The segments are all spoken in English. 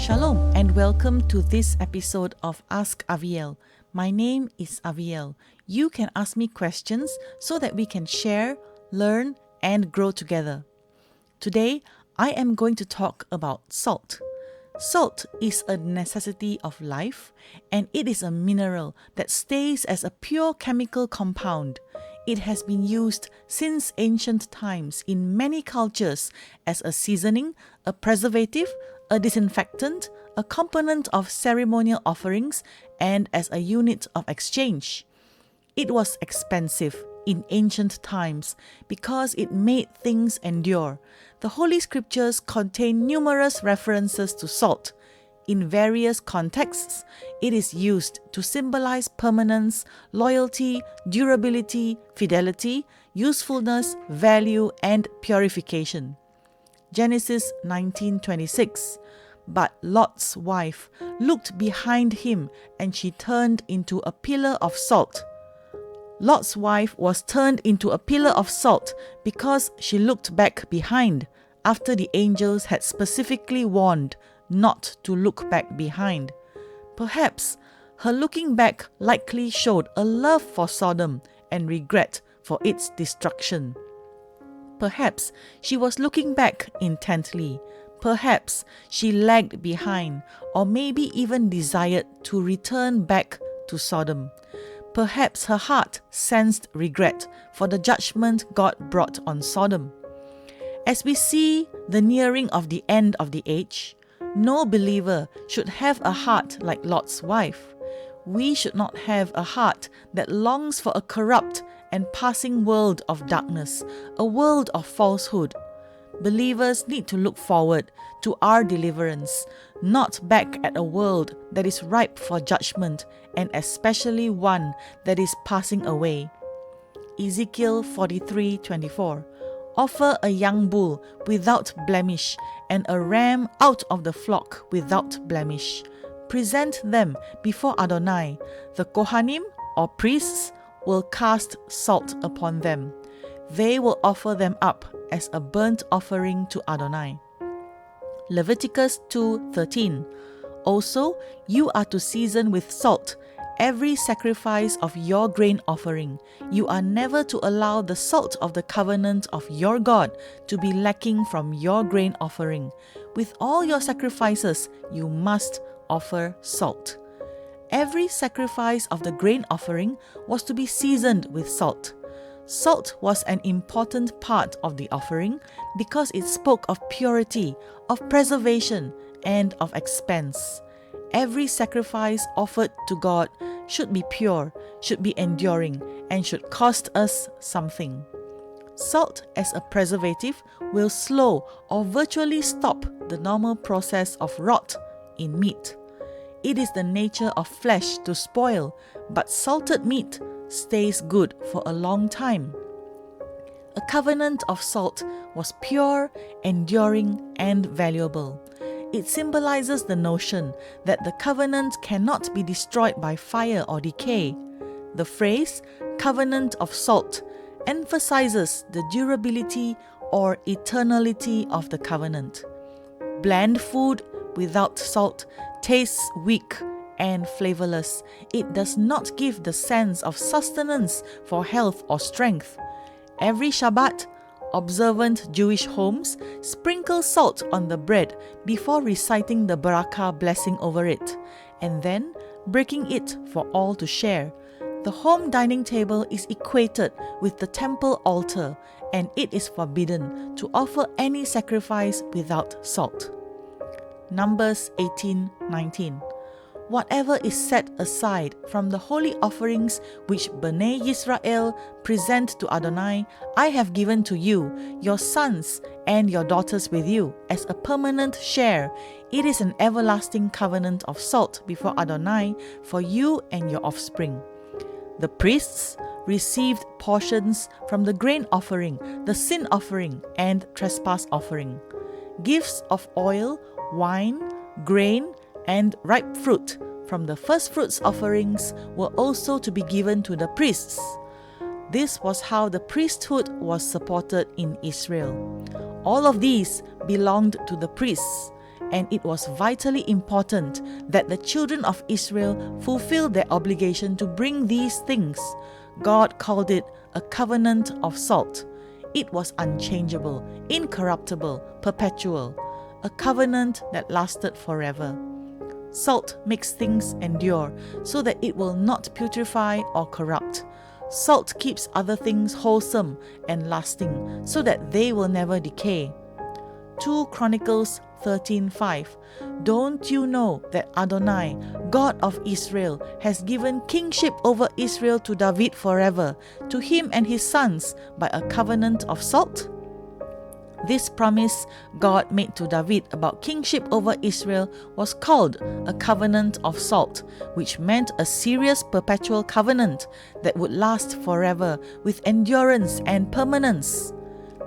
Shalom and welcome to this episode of Ask Aviel. My name is Aviel. You can ask me questions so that we can share, learn, and grow together. Today, I am going to talk about salt. Salt is a necessity of life, and it is a mineral that stays as a pure chemical compound. It has been used since ancient times in many cultures as a seasoning, a preservative, a disinfectant, a component of ceremonial offerings, and as a unit of exchange. It was expensive in ancient times because it made things endure. The Holy Scriptures contain numerous references to salt. In various contexts, it is used to symbolize permanence, loyalty, durability, fidelity, usefulness, value, and purification. Genesis 19:26. But Lot's wife looked behind him, and she turned into a pillar of salt. Lot's wife was turned into a pillar of salt because she looked back behind, after the angels had specifically warned not to look back behind. Perhaps her looking back likely showed a love for Sodom and regret for its destruction. Perhaps she was looking back intently. Perhaps she lagged behind, or maybe even desired to return back to Sodom. Perhaps her heart sensed regret for the judgment God brought on Sodom. As we see the nearing of the end of the age, no believer should have a heart like Lot's wife. We should not have a heart that longs for a corrupt and passing world of darkness, a world of falsehood. Believers need to look forward to our deliverance, not back at a world that is ripe for judgment, and especially one that is passing away. Ezekiel 43:24. Offer a young bull without blemish and a ram out of the flock without blemish. Present them before Adonai. The Kohanim, or priests, will cast salt upon them. They will offer them up as a burnt offering to Adonai. Leviticus 2:13. Also, you are to season with salt every sacrifice of your grain offering. You are never to allow the salt of the covenant of your God to be lacking from your grain offering. With all your sacrifices, you must offer salt. Every sacrifice of the grain offering was to be seasoned with salt. Salt was an important part of the offering because it spoke of purity, of preservation, and of expense. Every sacrifice offered to God should be pure, should be enduring, and should cost us something. Salt as a preservative will slow or virtually stop the normal process of rot in meat. It is the nature of flesh to spoil, but salted meat stays good for a long time. A covenant of salt was pure, enduring, and valuable. It symbolizes the notion that the covenant cannot be destroyed by fire or decay. The phrase, covenant of salt, emphasizes the durability or eternality of the covenant. Bland food without salt tastes weak and flavorless. It does not give the sense of sustenance for health or strength. Every Shabbat, observant Jewish homes sprinkle salt on the bread before reciting the barakah blessing over it, and then breaking it for all to share. The home dining table is equated with the temple altar, and it is forbidden to offer any sacrifice without salt. Numbers 18:19. Whatever is set aside from the holy offerings which Bnei Yisrael present to Adonai, I have given to you, your sons and your daughters with you, as a permanent share. It is an everlasting covenant of salt before Adonai for you and your offspring. The priests received portions from the grain offering, the sin offering, and trespass offering. Gifts of oil, wine, grain, and ripe fruit from the first fruits offerings were also to be given to the priests. This was how the priesthood was supported in Israel. All of these belonged to the priests, and it was vitally important that the children of Israel fulfill their obligation to bring these things. God called it a covenant of salt. It was unchangeable, incorruptible, perpetual, a covenant that lasted forever. Salt makes things endure so that it will not putrefy or corrupt. Salt keeps other things wholesome and lasting so that they will never decay. 2 Chronicles 13:5. Don't you know that Adonai, God of Israel, has given kingship over Israel to David forever, to him and his sons, by a covenant of salt? This promise God made to David about kingship over Israel was called a covenant of salt, which meant a serious perpetual covenant that would last forever with endurance and permanence.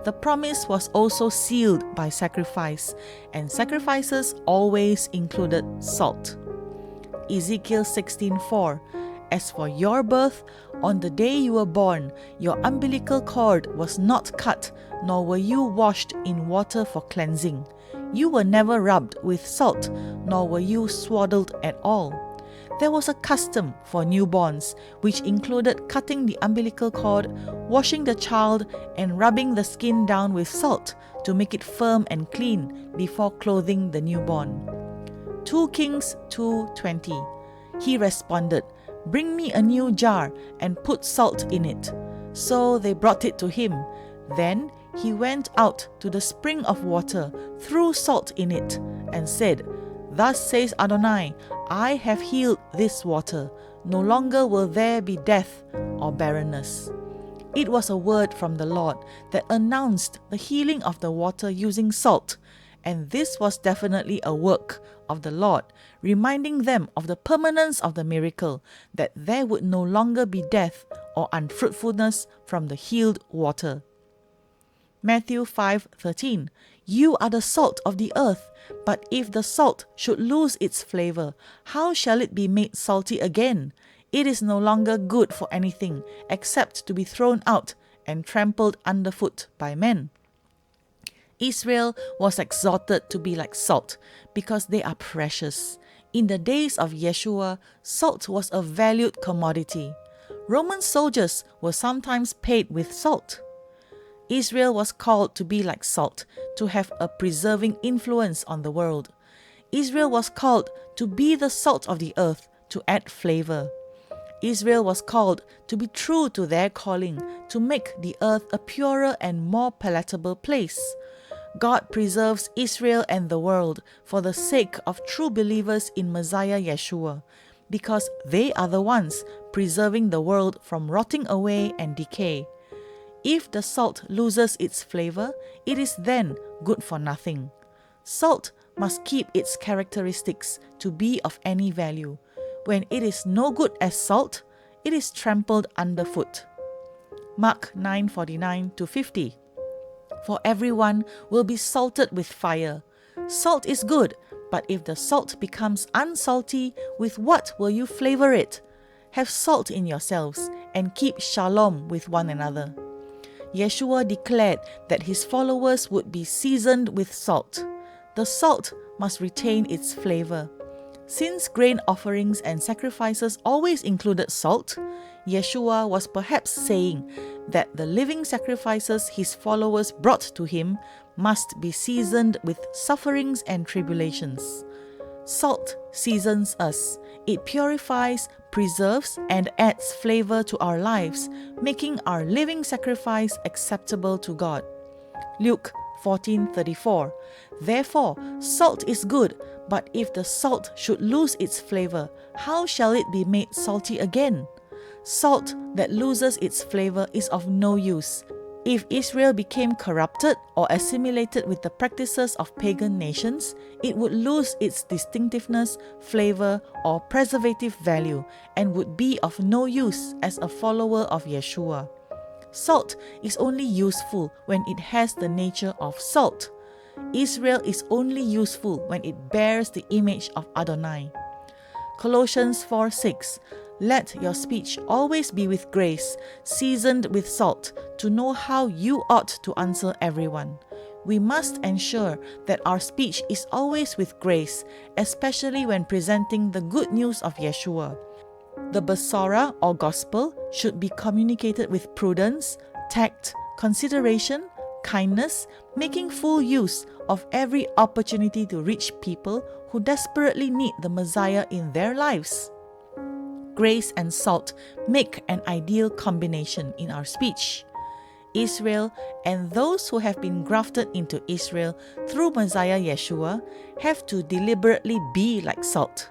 The promise was also sealed by sacrifice, and sacrifices always included salt. Ezekiel 16:4. As for your birth, on the day you were born, your umbilical cord was not cut, nor were you washed in water for cleansing. You were never rubbed with salt, nor were you swaddled at all. There was a custom for newborns, which included cutting the umbilical cord, washing the child, and rubbing the skin down with salt to make it firm and clean before clothing the newborn. 2 Kings 2:20. He responded, "Bring me a new jar and put salt in it." So they brought it to him. Then he went out to the spring of water, threw salt in it, and said, "Thus says Adonai, I have healed this water. No longer will there be death or barrenness." It was a word from the Lord that announced the healing of the water using salt, and this was definitely a work of the Lord, reminding them of the permanence of the miracle, that there would no longer be death or unfruitfulness from the healed water. Matthew 5:13. You are the salt of the earth, but if the salt should lose its flavor, how shall it be made salty again? It is no longer good for anything except to be thrown out and trampled underfoot by men. Israel was exhorted to be like salt because they are precious. In the days of Yeshua, salt was a valued commodity. Roman soldiers were sometimes paid with salt. Israel was called to be like salt, to have a preserving influence on the world. Israel was called to be the salt of the earth, to add flavor. Israel was called to be true to their calling, to make the earth a purer and more palatable place. God preserves Israel and the world for the sake of true believers in Messiah Yeshua, because they are the ones preserving the world from rotting away and decay. If the salt loses its flavor, it is then good for nothing. Salt must keep its characteristics to be of any value. When it is no good as salt, it is trampled underfoot. Mark 9:49-50. For everyone will be salted with fire. Salt is good, but if the salt becomes unsalty, with what will you flavor it? Have salt in yourselves and keep shalom with one another. Yeshua declared that his followers would be seasoned with salt. The salt must retain its flavor. Since grain offerings and sacrifices always included salt, Yeshua was perhaps saying that the living sacrifices his followers brought to him must be seasoned with sufferings and tribulations. Salt seasons us. It purifies, preserves, and adds flavor to our lives, making our living sacrifice acceptable to God. Luke 14:34. Therefore, salt is good, but if the salt should lose its flavor, how shall it be made salty again? Salt that loses its flavor is of no use. If Israel became corrupted or assimilated with the practices of pagan nations, it would lose its distinctiveness, flavor, or preservative value and would be of no use as a follower of Yeshua. Salt is only useful when it has the nature of salt. Israel is only useful when it bears the image of Adonai. Colossians 4:6. Let your speech always be with grace, seasoned with salt, to know how you ought to answer everyone. we must ensure that our speech is always with grace, especially when presenting the good news of Yeshua. The Basara or gospel should be communicated with prudence, tact, consideration, kindness, making full use of every opportunity to reach people who desperately need the Messiah in their lives. Grace and salt make an ideal combination in our speech. Israel and those who have been grafted into Israel through Messiah Yeshua have to deliberately be like salt.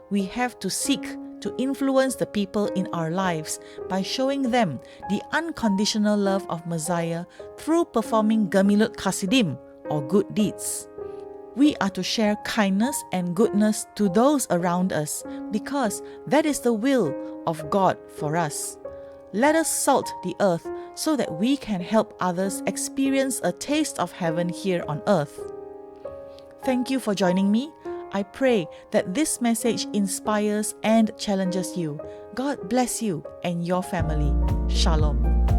We have to seek to influence the people in our lives by showing them the unconditional love of Messiah through performing Gemilut Chasidim or good deeds. We are to share kindness and goodness to those around us because that is the will of God for us. Let us salt the earth so that we can help others experience a taste of heaven here on earth. Thank you for joining me. I pray that this message inspires and challenges you. God bless you and your family. Shalom.